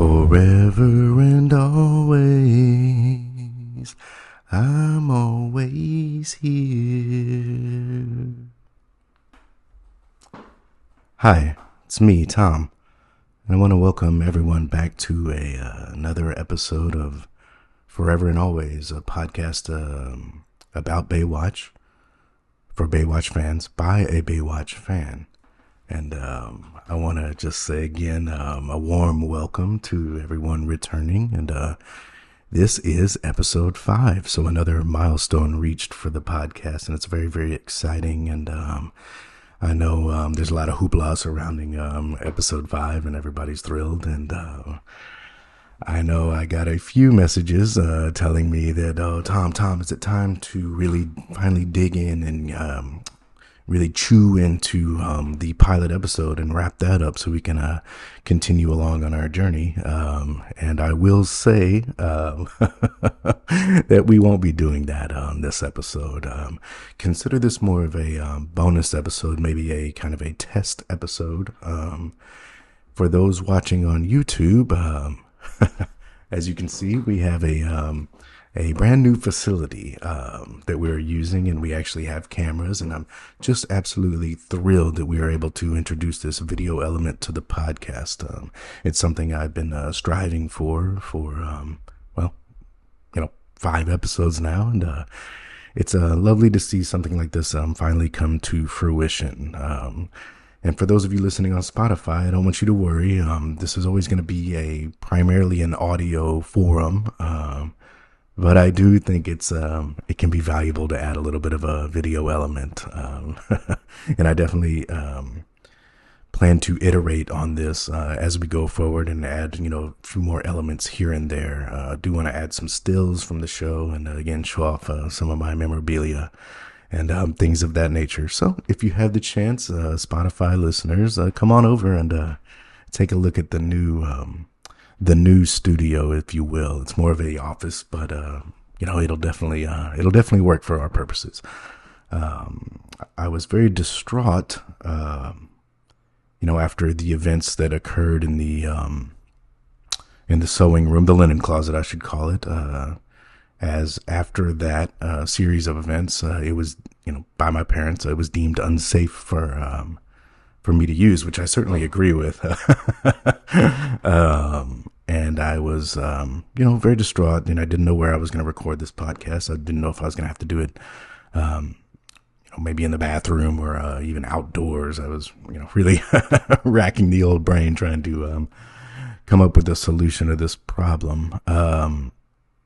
Forever and always, I'm always here. Hi, it's me, Tom, and I want to welcome everyone back to another episode of Forever and Always, a podcast about Baywatch, for Baywatch fans, by a Baywatch fan. And I want to just say again, a warm welcome to everyone returning. And this is episode 5, so another milestone reached for the podcast. And it's very, very exciting. And I know there's a lot of hoopla surrounding episode 5, and everybody's thrilled. And I know I got a few messages telling me that, oh, Tom, is it time to really finally dig in and really chew into the pilot episode and wrap that up so we can continue along on our journey. And I will say that we won't be doing that on this episode. Consider this more of a bonus episode, maybe a kind of a test episode. For those watching on YouTube, as you can see, we have a brand new facility that we're using, and we actually have cameras, and I'm just absolutely thrilled that we are able to introduce this video element to the podcast. It's something I've been striving for 5 episodes now, and it's lovely to see something like this finally come to fruition. And for those of you listening on Spotify, I don't want you to worry. This is always going to be primarily an audio forum. But I do think it can be valuable to add a little bit of a video element. And I definitely plan to iterate on this as we go forward and add, a few more elements here and there. I do want to add some stills from the show and again, show off some of my memorabilia and things of that nature. So if you have the chance, Spotify listeners, come on over and take a look at the new studio, if you will. It's more of a office, but it'll definitely work for our purposes. I was very distraught, after the events that occurred in the sewing room, the linen closet, I should call it. As after that series of events, it was, by my parents, it was deemed unsafe for me to use, which I certainly agree with. And I was, very distraught, and I didn't know where I was going to record this podcast. I didn't know if I was going to have to do it, maybe in the bathroom or even outdoors. I was, really racking the old brain trying to come up with a solution to this problem.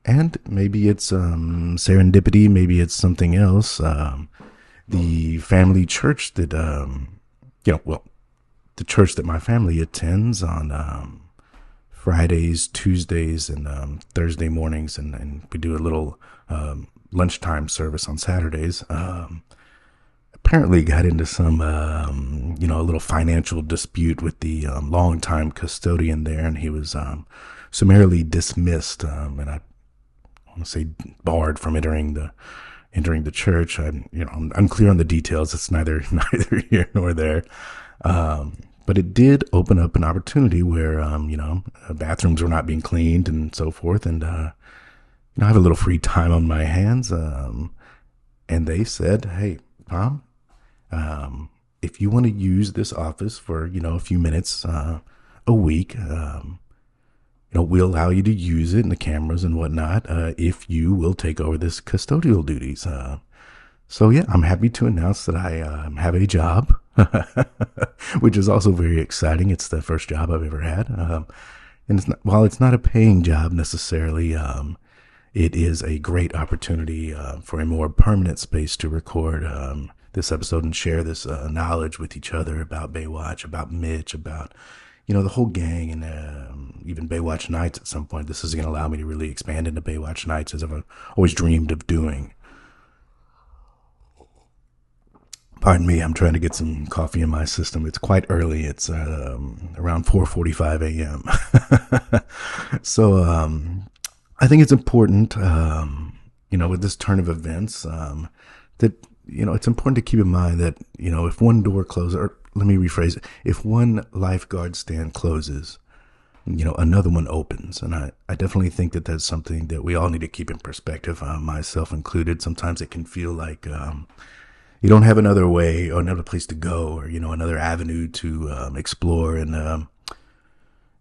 And maybe it's serendipity, maybe it's something else. The family church that, the church that my family attends on Fridays, Tuesdays, and Thursday mornings, and we do a little lunchtime service on Saturdays. Apparently got into some, a little financial dispute with the longtime custodian there, and he was summarily dismissed, and I want to say barred from entering the church. I'm unclear on the details. It's neither here nor there. But it did open up an opportunity where, bathrooms were not being cleaned and so forth. And, I have a little free time on my hands. And they said, hey, Tom, if you want to use this office for, a few minutes a week, we'll allow you to use it and the cameras and whatnot if you will take over this custodial duties. So yeah, I'm happy to announce that I have a job, which is also very exciting. It's the first job I've ever had. And while it's not a paying job necessarily, it is a great opportunity for a more permanent space to record this episode and share this knowledge with each other about Baywatch, about Mitch, about the whole gang, and even Baywatch Nights at some point. This is going to allow me to really expand into Baywatch Nights, as I've always dreamed of doing. Pardon me, I'm trying to get some coffee in my system. It's quite early. It's around 4:45 a.m. So I think it's important, with this turn of events, that, it's important to keep in mind that, if one door closes, or let me rephrase it, if one lifeguard stand closes, another one opens. And I definitely think that that's something that we all need to keep in perspective, myself included. Sometimes it can feel like you don't have another way or another place to go, or, another avenue to explore. And,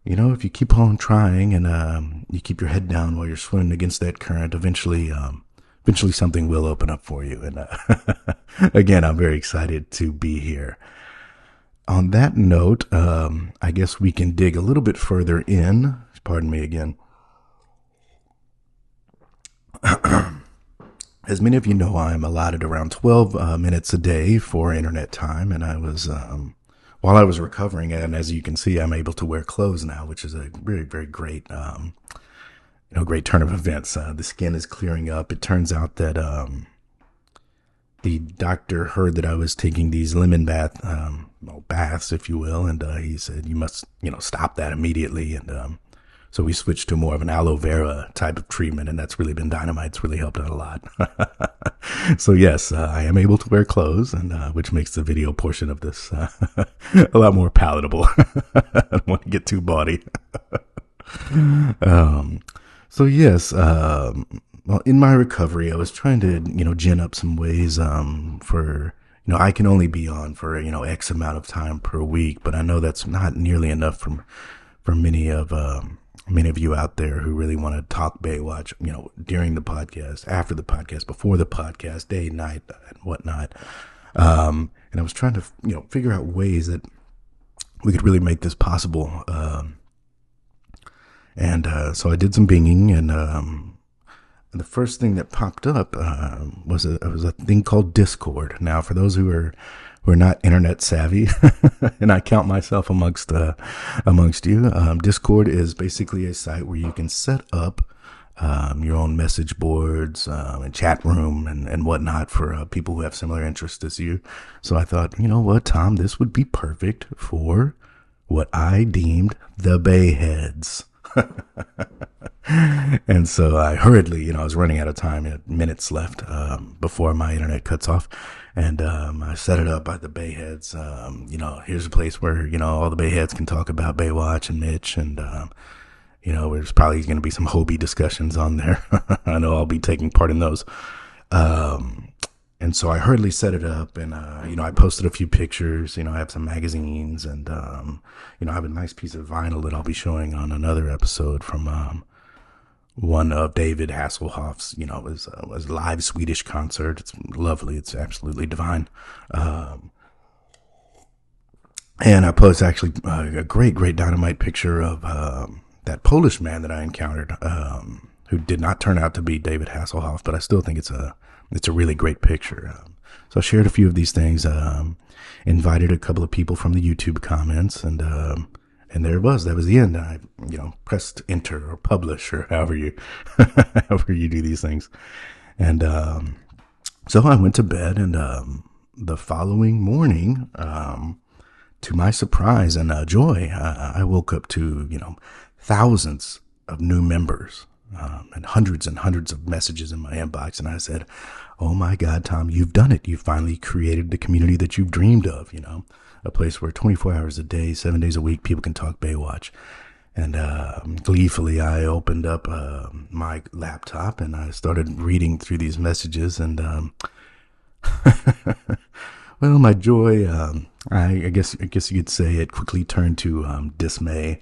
if you keep on trying and you keep your head down while you're swimming against that current, eventually something will open up for you. And again, I'm very excited to be here. On that note, I guess we can dig a little bit further in. Pardon me again. As many of you know, I'm allotted around 12 minutes a day for internet time, and I was, while I was recovering, and as you can see, I'm able to wear clothes now, which is a very, very great, great turn of events. The skin is clearing up. It turns out that the doctor heard that I was taking these lemon baths, if you will, and he said, you must, stop that immediately. And so we switched to more of an aloe vera type of treatment, and that's really been dynamite. It's really helped out a lot. So yes, I am able to wear clothes, and which makes the video portion of this a lot more palatable. I don't want to get too bawdy. So yes, well, in my recovery, I was trying to, gin up some ways, for, I can only be on for, X amount of time per week, but I know that's not nearly enough for many of you out there who really want to talk Baywatch, during the podcast, after the podcast, before the podcast, day, night, and whatnot. And I was trying to, figure out ways that we could really make this possible. So I did some binging, and the first thing that popped up was a thing called Discord. Now, for those who are not internet savvy, and I count myself amongst you, Discord is basically a site where you can set up your own message boards and chat room and whatnot for people who have similar interests as you. So I thought, you know what, Tom, this would be perfect for what I deemed the Bayheads. And so I hurriedly, I was running out of time, minutes left before my internet cuts off, and I set it up by the Bayheads. Here's a place where all the Bayheads can talk about Baywatch and Mitch, and there's probably going to be some Hobie discussions on there. I know I'll be taking part in those. And so I hurriedly set it up, and I posted a few pictures. I have some magazines, and I have a nice piece of vinyl that I'll be showing on another episode from one of David Hasselhoff's, his live Swedish concert. It's lovely. It's absolutely divine. And I posted actually a great dynamite picture of that Polish man that I encountered, who did not turn out to be David Hasselhoff, but I still think it's a really great picture. So I shared a few of these things, invited a couple of people from the YouTube comments, and there it was. That was the end. I, pressed enter or publish or however you do these things. And so I went to bed, and the following morning, to my surprise and joy, I woke up to, thousands of new members. And hundreds of messages in my inbox. And I said, oh my God, Tom, you've done it. You finally created the community that you've dreamed of, a place where 24 hours a day, 7 days a week, people can talk Baywatch. And gleefully, I opened up my laptop and I started reading through these messages. And well, my joy, I guess you could say it quickly turned to dismay.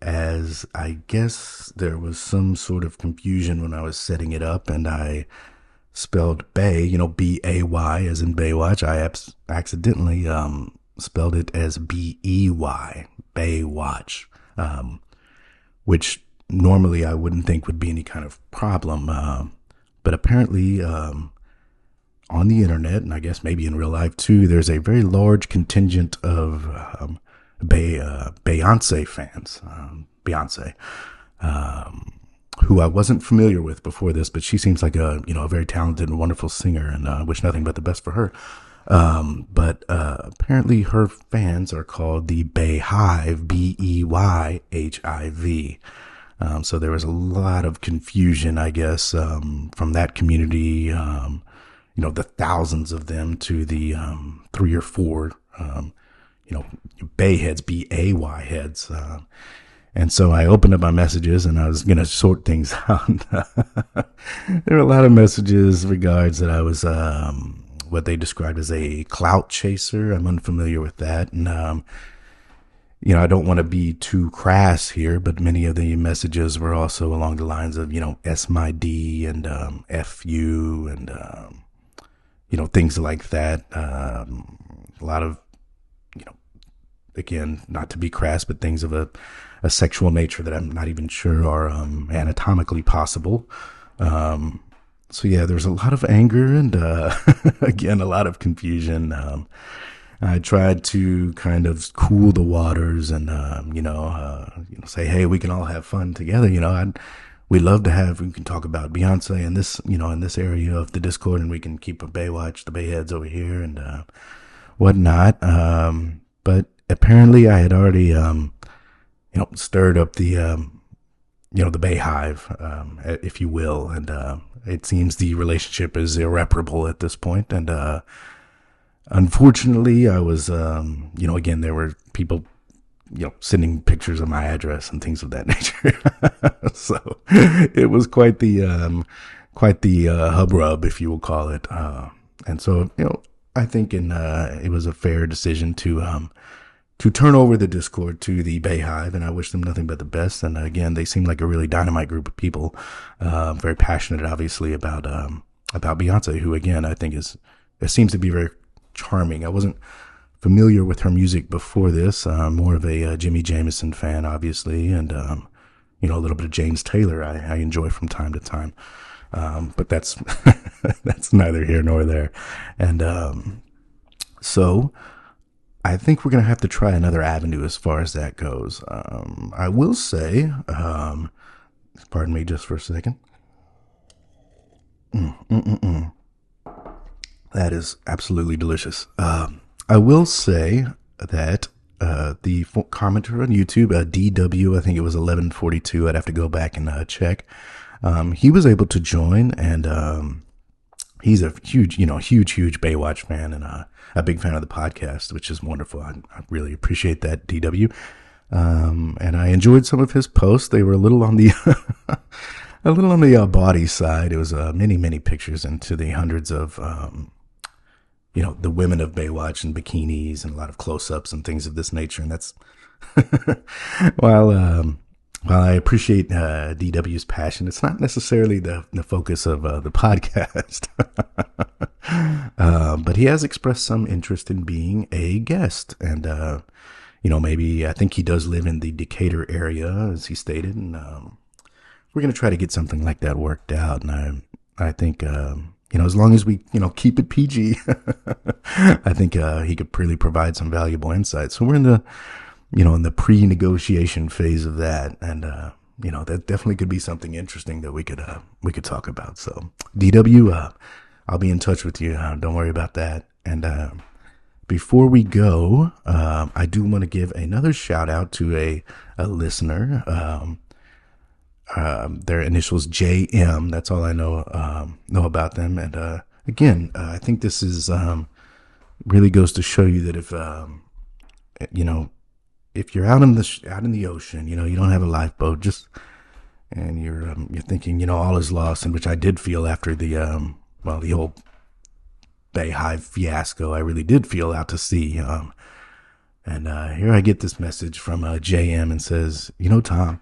As I guess there was some sort of confusion when I was setting it up, and I spelled Bay, B-A-Y as in Baywatch. I accidentally spelled it as B-E-Y, Baywatch, which normally I wouldn't think would be any kind of problem. But apparently on the internet, and I guess maybe in real life too, there's a very large contingent of Beyonce fans, Beyonce, who I wasn't familiar with before this, but she seems like a very talented and wonderful singer, and I wish nothing but the best for her. But apparently her fans are called the Beyhive, Beyhiv. So there was a lot of confusion, I guess, from that community, the thousands of them to the 3 or 4 Bay heads, BAY heads. And so I opened up my messages and I was going to sort things out. There were a lot of messages regards that I was what they described as a clout chaser. I'm unfamiliar with that. And, I don't want to be too crass here, but many of the messages were also along the lines of, S my D and F you and, things like that. A lot of, again, not to be crass, but things of a sexual nature that I'm not even sure are anatomically possible. So yeah, there's a lot of anger and again, a lot of confusion. I tried to kind of cool the waters and say, hey, we can all have fun together. We can talk about Beyonce in this, in this area of the Discord, and we can keep a Baywatch, the Bayheads over here and whatnot. But apparently I had already stirred up the the Bayhive, if you will, and it seems the relationship is irreparable at this point. And unfortunately, I was, again, there were people, sending pictures of my address and things of that nature. So it was quite the hubbub, if you will call it. And so, I think it was a fair decision to turn over the Discord to the Bayhive, and I wish them nothing but the best. And again, they seem like a really dynamite group of people, very passionate, obviously, about Beyonce, who again, I think it seems to be very charming. I wasn't familiar with her music before this, more of a Jimmy Jameson fan, obviously, and a little bit of James Taylor I enjoy from time to time. But that's that's neither here nor there. And so I think we're going to have to try another avenue as far as that goes. I will say, pardon me just for a second. That is absolutely delicious. I will say that the commenter on YouTube, DW, I think it was 1142. I'd have to go back and check. He was able to join, and he's a huge Baywatch fan and a big fan of the podcast, which is wonderful. I really appreciate that, DW. And I enjoyed some of his posts. They were a little on the body side. It was many pictures into the hundreds of the women of Baywatch in bikinis and a lot of close-ups and things of this nature. And that's while I appreciate DW's passion, it's not necessarily the focus of the podcast. But he has expressed some interest in being a guest, and maybe I think he does live in the Decatur area, as he stated, and we're going to try to get something like that worked out. And I think as long as we keep it PG, I think he could really provide some valuable insight. So we're in the pre-negotiation phase of that, and that definitely could be something interesting that we could talk about. So DW, I'll be in touch with you. Don't worry about that. And before we go, I do want to give another shout out to a listener. Their initials JM. That's all I know about them. And again, I think this is really goes to show you that if you're out in the ocean, you don't have a lifeboat, and you're thinking all is lost, and which I did feel after the whole Bayhive fiasco. I really did feel out to sea. And here I get this message from JM and says, Tom,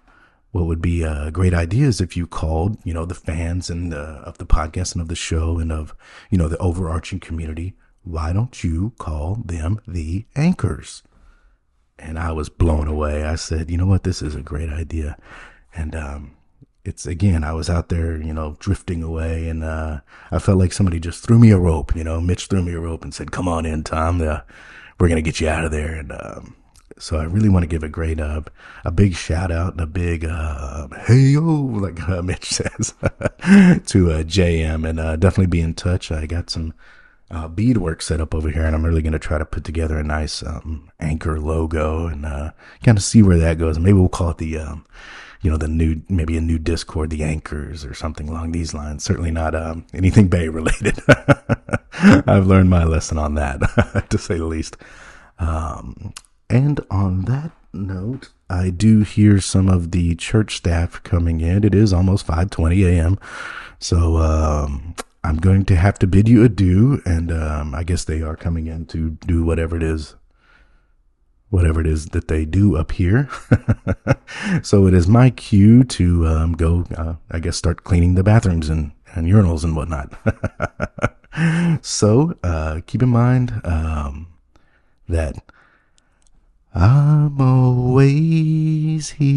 what would be a great idea is if you called, the fans and of the podcast and of the show and of, the overarching community. Why don't you call them the anchors? And I was blown away. I said, you know what? This is a great idea. And it's, again, I was out there, drifting away, and I felt like somebody just threw me a rope. Mitch threw me a rope and said, come on in, Tom. We're going to get you out of there. And so I really want to give a big shout out and a big hey-yo, like Mitch says, to JM, and definitely be in touch. I got some beadwork set up over here, and I'm really going to try to put together a nice anchor logo and kind of see where that goes. And maybe we'll call it the maybe a new Discord, the Anchors, or something along these lines. Certainly not anything Bay related. I've learned my lesson on that, to say the least. And on that note, I do hear some of the church staff coming in. It is almost 5:20 a.m. So I'm going to have to bid you adieu, and I guess they are coming in to do whatever it is that they do up here. So it is my cue to go, I guess, start cleaning the bathrooms and urinals and whatnot. So keep in mind that I'm always here.